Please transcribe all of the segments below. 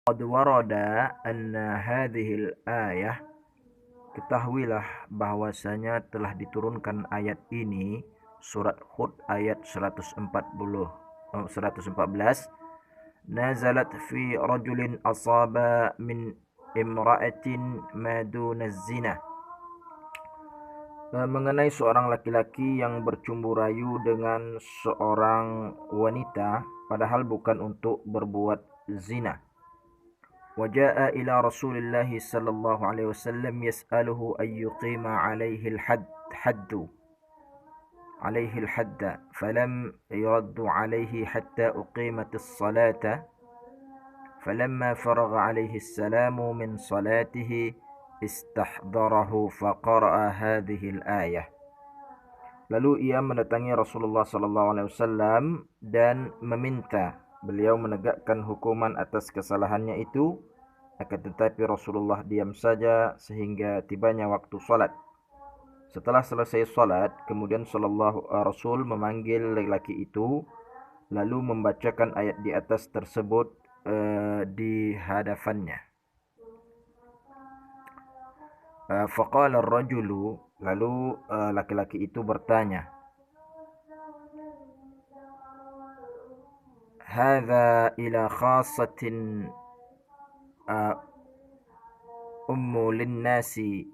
Qad warada anna hadhil ayah, ketahuilah bahwasanya telah diturunkan ayat ini, surat Hud ayat 114, nazalat fi rajulin asaba min imra'atin maduna zina, mengenai seorang laki-laki yang bercumbu rayu dengan seorang wanita padahal bukan untuk berbuat zina. وجاء إلى رسول الله صلى الله عليه وسلم يسأله أن يقيم عليه الحد فلم يرد عليه حتى أقيمت الصلاة فلما فرغ عليه السلام من صلاته استحضره فقرأ هذه الآية. Lalu ia mendatangi Rasulullah sallallahu alaihi wasallam dan meminta beliau menegakkan hukuman atas kesalahannya itu, akan tetapi Rasulullah diam saja sehingga tibanya waktu salat. Setelah selesai salat, kemudian Rasul memanggil laki-laki itu lalu membacakan ayat di atas tersebut di hadapannya. Faqala ar-rajulu, lalu laki-laki itu bertanya, hadza ila khassatin ummu linnasi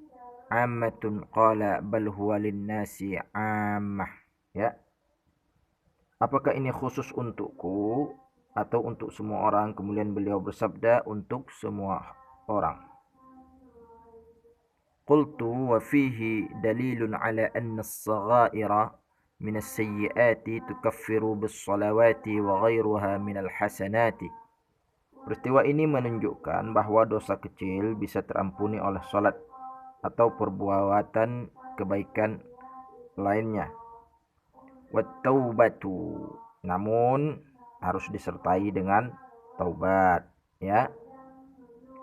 ammatun, qala bal huwa linnasi ammah. Ya, apakah ini khusus untukku atau untuk semua orang? Kemudian beliau bersabda, untuk semua orang. Qultu wa fihi dalilun ala anna as-saghaira min as-sayyiati tukaffiru bis-salawati wa ghairuha min al-hasanati. Peristiwa ini menunjukkan bahwa dosa kecil bisa terampuni oleh salat atau perbuatan kebaikan lainnya. Wat-taubatu, namun harus disertai dengan taubat, ya.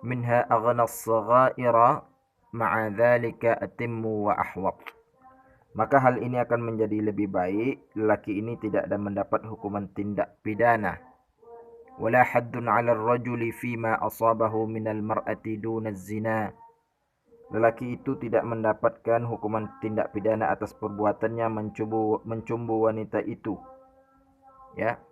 Minha aghna as-saghaira ma'a dzalika atimmu wa ahwat. Maka hal ini akan menjadi lebih baik lelaki ini tidak mendapat hukuman tindak pidana. Wala haddun 'ala ar-rajuli fima asabahu minal mar'ati duna az-zina. Lelaki itu tidak mendapatkan hukuman tindak pidana atas perbuatannya mencumbu wanita itu, ya,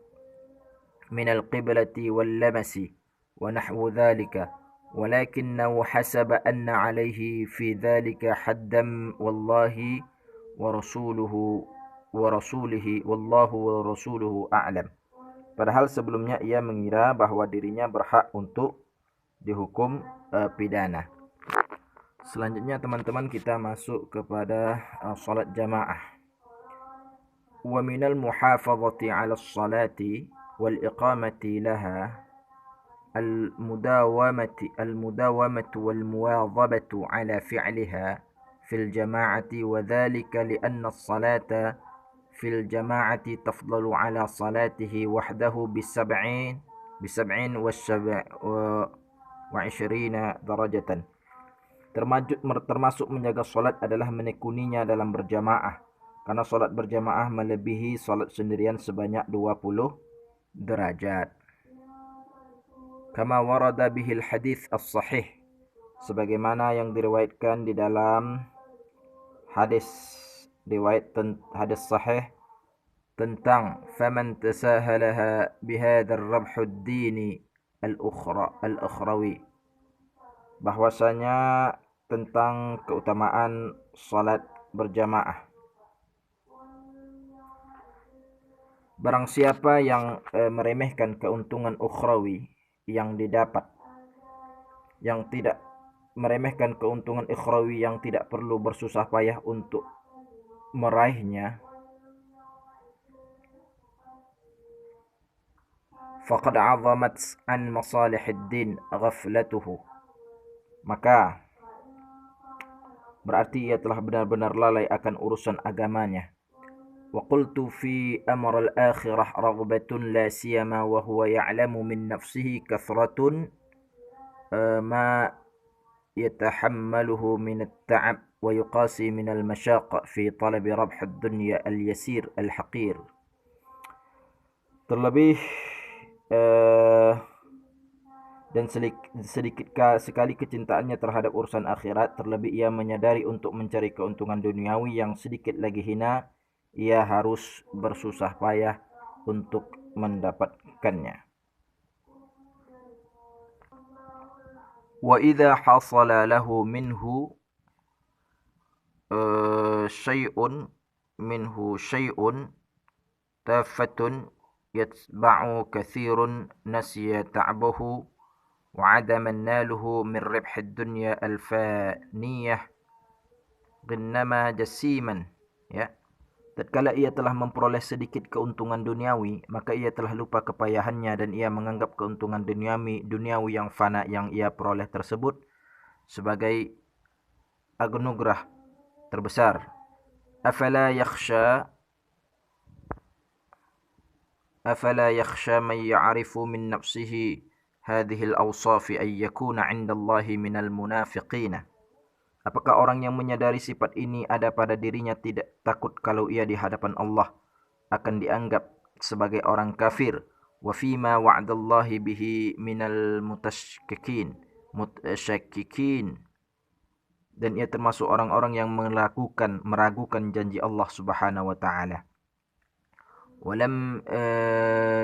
minal qiblati wal lamasi wa nahwu dzalika, walakinnahu hasaba anna alaihi fi dzalika haddan wallahi wa rasulihi wallahu wa rasuluhu a'lam. Padahal sebelumnya ia mengira bahwa dirinya berhak untuk dihukum pidana. Selanjutnya teman-teman, kita masuk kepada salat jamaah. Wa minal muhafazati 'ala as-salati wal iqamati laha al-mudawamatu wal muwadhabatu 'ala fi'liha fil jama'ati, wa dhalika li anna as-salata fil jama'ati tafdalu 'ala salatihi wahdahu bi-sab'in wa 'ishrina darajatan. Termasuk menjaga solat adalah menekuninya dalam berjamaah, karena solat berjamaah melebihi solat sendirian sebanyak 20 derajat. Kama warada bihil hadits as-sahih, sebagaimana yang diriwayatkan di dalam hadis sahih tentang faman tasahalaha bihadzal rabhud dini al-ukhrawi, bahwasanya tentang keutamaan salat berjamaah. Barang siapa yang meremehkan keuntungan ukhrawi yang didapat, yang tidak meremehkan keuntungan ukhrawi yang tidak perlu bersusah payah untuk meraihnya, faqad 'azamat an masalihid din ghaflatuhu, maka berarti ia telah benar-benar lalai akan urusan agamanya. Wa qultu fi amr al-akhirah raghbatun la siyama wa huwa ya'lamu min nafsihi kathratun ma yatahammaluhu min at-ta'ab wa yuqasi min al-mashaq fi talab rabh ad-dunya al-yasir al-haqir. Terlebih dan sedikit sekali kecintaannya terhadap urusan akhirat, terlebih ia menyadari untuk mencari keuntungan duniawi yang sedikit lagi hina, ia harus bersusah payah untuk mendapatkannya. Wa idza hasala lahu minhu syai'un tafatun yatba'u kathirun nasiya ta'bahu wa 'adama naluhu min ribhid dunya alfaniyah ghinnama jasiman, ya. Tatkala ia telah memperoleh sedikit keuntungan duniawi, maka ia telah lupa kepayahannya dan ia menganggap keuntungan duniawi yang fana yang ia peroleh tersebut sebagai anugerah terbesar. Afala yakhsha man ya'rifu min nafsihi hadhihi al-awsaf ay yakuna 'inda Allahi minal munafiqin. Apakah orang yang menyadari sifat ini ada pada dirinya tidak takut kalau ia di hadapan Allah akan dianggap sebagai orang kafir? Wa fima wa'dallahi bihi minal mutashakkikin. Dan ia termasuk orang-orang yang meragukan janji Allah Subhanahu wa taala. Walam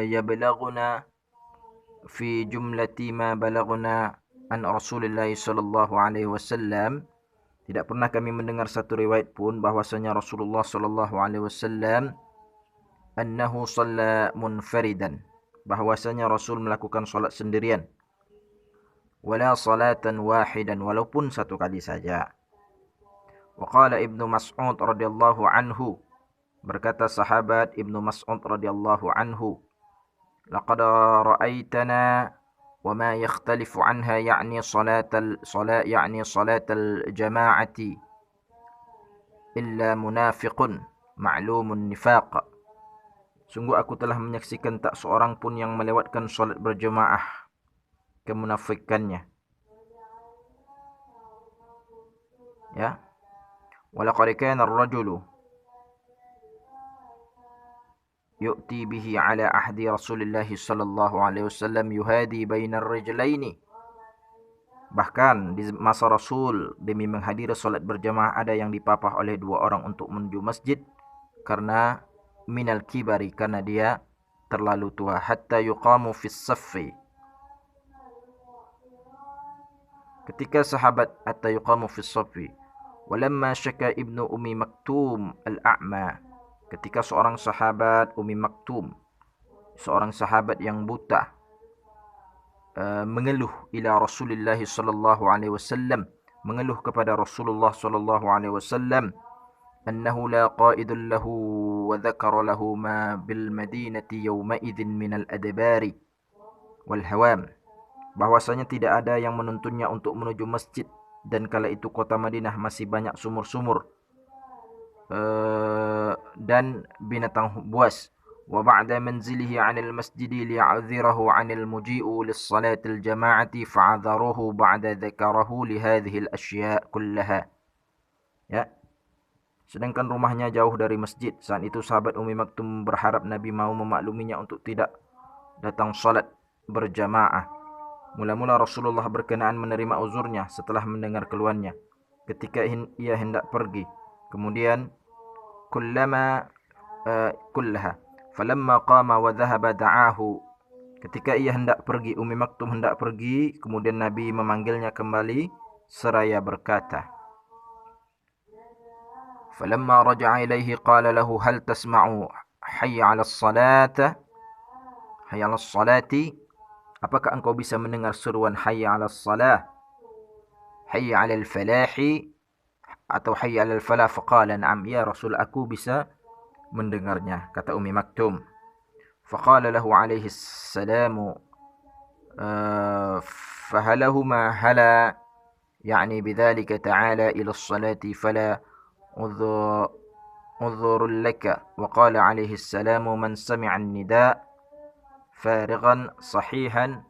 yablaghuna fi jumlati ma balaghna an Rasulillah sallallahu alaihi wasallam. Tidak pernah kami mendengar satu riwayat pun bahwasanya Rasulullah sallallahu alaihi wasallam annahu shalla munfaridan, bahwasanya Rasul melakukan salat sendirian. Wala salatan wahidan, walaupun satu kali saja. Wa qala Ibnu Mas'ud radhiyallahu anhu, berkata sahabat Ibnu Mas'ud radhiyallahu anhu, laqad ra'aitana wa ma yakhtalifu anha yani salatal jama'ati illa munafiqun ma'lumun nifaq. Sungguh aku telah menyaksikan tak seorang pun yang melewatkan salat berjemaah kemunafikannya. Ya. Walaqad kana ar-rajulu yu'ti bihi ala ahdi Rasulillah sallallahu alaihi wasallam yuhadi bainar rijlaini. Bahkan di masa Rasul demi menghadiri salat berjamaah ada yang dipapah oleh dua orang untuk menuju masjid karena minal kibari, karena dia terlalu tua, hatta yuqamu fis saffi. Ketika sahabat hatta yuqamu fis saffi. Walamma syaka Ibnu Ummi Maktum al-a'ma, ketika seorang sahabat Ummi Maktum, seorang sahabat yang buta, mengeluh ila Rasulullah sallallahu alaihi wasallam, mengeluh kepada Rasulullah sallallahu alaihi wasallam, annahu la qa'idun lahu wa dzakara lahu ma bil madinati yawma idzin min al-adbari wal hawam, bahwasanya tidak ada yang menuntunnya untuk menuju masjid, dan kala itu kota Madinah masih banyak sumur-sumur dan binatang buas. Wa ba'da manzilihi 'anil masjid liya'dhirahu 'anil muji'u lis-salatil jama'ati fa'adharuhu ba'da dzakarahu li hadhihi al-ashya' kullaha. Ya. Sedangkan rumahnya jauh dari masjid. Saat itu sahabat Ummi Maktum berharap Nabi mau memakluminya untuk tidak datang salat berjamaah. Mula-mula Rasulullah berkenaan menerima uzurnya setelah mendengar keluhannya ketika ia hendak pergi. Kemudian kullaha falamma qama wa dhahaba da'ahu, ketika ia hendak pergi, Ummi Maktum hendak pergi, kemudian Nabi memanggilnya kembali seraya berkata, falamma raja'a ilaihi qala lahu hal tasma'u hayya 'alas salati, apakah engkau bisa mendengar seruan hayya 'alas salah, hayya 'alal falahi, atau hayya 'alal falah? Faqala na'am, ya Rasul, aku bisa mendengarnya, kata Ummi Maktum. Faqala lahu alaihi salamu fahalahuma hala يعني بذلك تعالى إلى الصلاة فلا عذر لك. وقال عليه السلام من سمع النداء فارغا صحيحا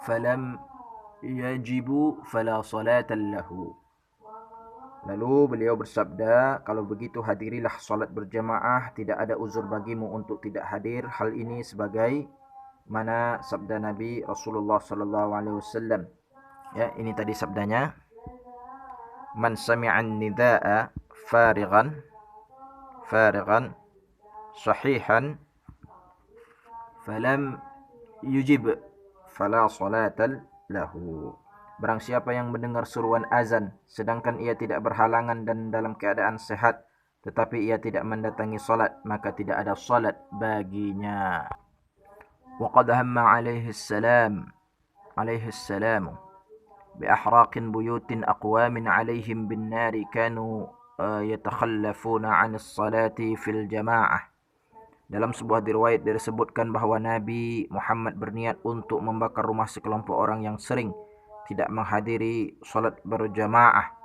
فلم يجب فلا صلاة له. Lalu beliau bersabda, kalau begitu hadirilah salat berjamaah, tidak ada uzur bagimu untuk tidak hadir. Hal ini sebagai mana sabda Nabi Rasulullah sallallahu alaihi wasallam. Ya, ini tadi sabdanya. Man sami'an nidaa farigan sahihan falam yujib fala salata lahu. Barang siapa yang mendengar seruan azan sedangkan ia tidak berhalangan dan dalam keadaan sehat tetapi ia tidak mendatangi salat, maka tidak ada salat baginya. Wa qad hamma alaihi salam bi ahraqin buyutin aqwamin alaihim bin nari kanu yatakhallafuna 'anis salati fil jamaah. Dalam sebuah riwayat disebutkan bahawa Nabi Muhammad berniat untuk membakar rumah sekelompok orang yang sering tidak menghadiri salat berjamaah.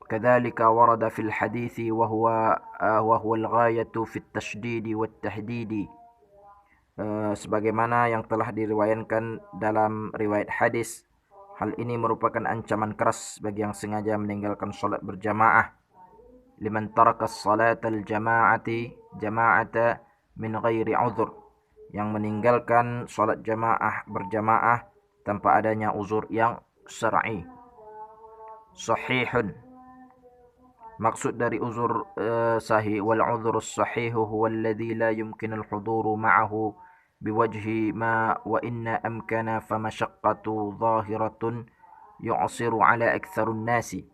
Kadzalika warada fil hadithi wa huwa al-ghayatu fit tashdid wat tahdid. Sebagaimana yang telah diriwayatkan dalam riwayat hadis, hal ini merupakan ancaman keras bagi yang sengaja meninggalkan salat berjamaah. Liman taraka as-salata jama'ata min ghairi uzur, yang meninggalkan salat berjamaah tanpa adanya uzur yang syar'i. Sahihun, maksud dari uzur sahih, wal uzur as-sahih huwa alladhi la yumkin al-huduru ma'ahu biwajhi ma wa inna amkana famashaqqatu zahiratun yu'asiru ala aktsarun nasi.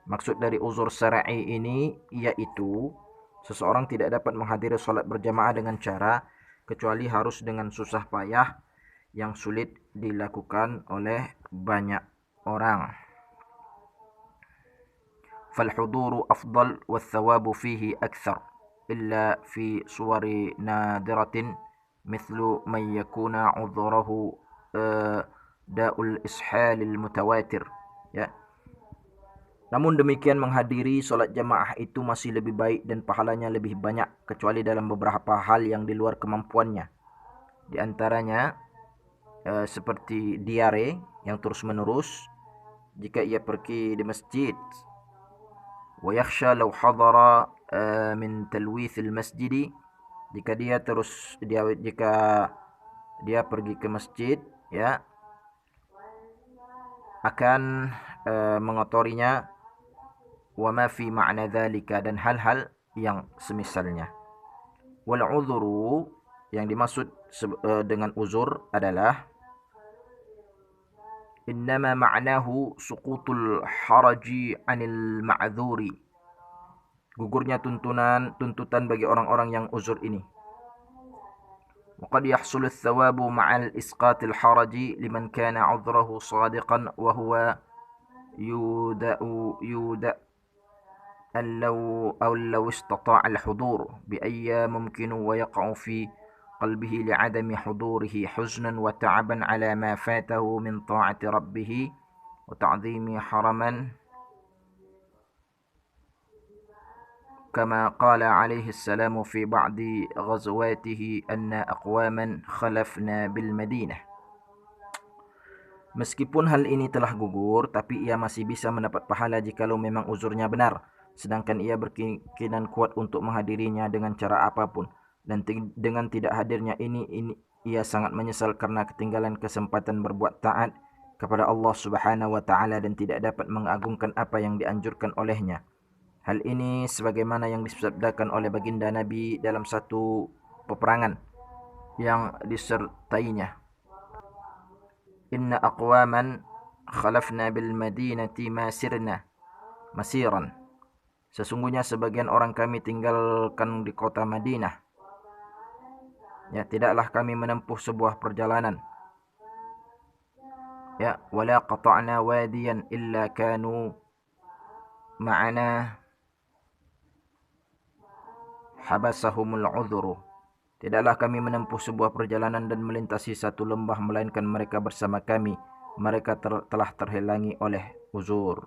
Maksud dari uzur syar'i ini yaitu seseorang tidak dapat menghadiri salat berjamaah dengan cara kecuali harus dengan susah payah yang sulit dilakukan oleh banyak orang. فالحضور أفضل والثواب فيه أكثر إلا في صور نادرة مثل من يكون عذره داء الإسحال المتواتر. Ya. Namun demikian menghadiri salat jamaah itu masih lebih baik dan pahalanya lebih banyak kecuali dalam beberapa hal yang di luar kemampuannya. Di antaranya seperti diare yang terus menerus jika ia pergi di masjid. ويخشى لو حضر من تلويث المسجد, jika dia pergi ke masjid, ya, akan mengotorinya, wa ma fi ma'na dzalika, dan hal-hal yang semisalnya. Wal uzuru, yang dimaksud dengan uzur adalah innama ma'nahu suqutul haraji 'anil ma'dzuri, gugurnya tuntutan bagi orang-orang yang uzur ini. Wa qad yahsulu ats-tsawabu ma'al isqatil haraji liman kana 'udhruhu shadiqan wa huwa yuda law istata'a al-hudur bi ayya mumkinu wa yaqa'u fi قلبه لعدم حضوره حزنا وتعبا على ما فاته من طاعة ربه وتعظيم حرما كما قال عليه السلام في بعض غزواته أن أقواما خلفنا بالمدينة. Meskipun hal ini telah gugur, tapi ia masih bisa mendapat pahala jikalau memang uzurnya benar, sedangkan ia berkeyakinan kuat untuk menghadirinya dengan cara apapun. Dan dengan tidak hadirnya ini ia sangat menyesal karena ketinggalan kesempatan berbuat taat kepada Allah Subhanahu wa taala dan tidak dapat mengagungkan apa yang dianjurkan olehnya. Hal ini sebagaimana yang disabdakan oleh baginda Nabi dalam satu peperangan yang disertainya. Inna aqwaman khalafna bil madinati masiran. Sesungguhnya sebagian orang kami tinggalkan di kota Madinah. Ya, tidaklah kami menempuh sebuah perjalanan. Ya, wala qata'na wadiyan illa kanu ma'ana habasahumul udhuru. Tidaklah kami menempuh sebuah perjalanan dan melintasi satu lembah melainkan mereka bersama kami. Mereka telah terhalangi oleh uzur.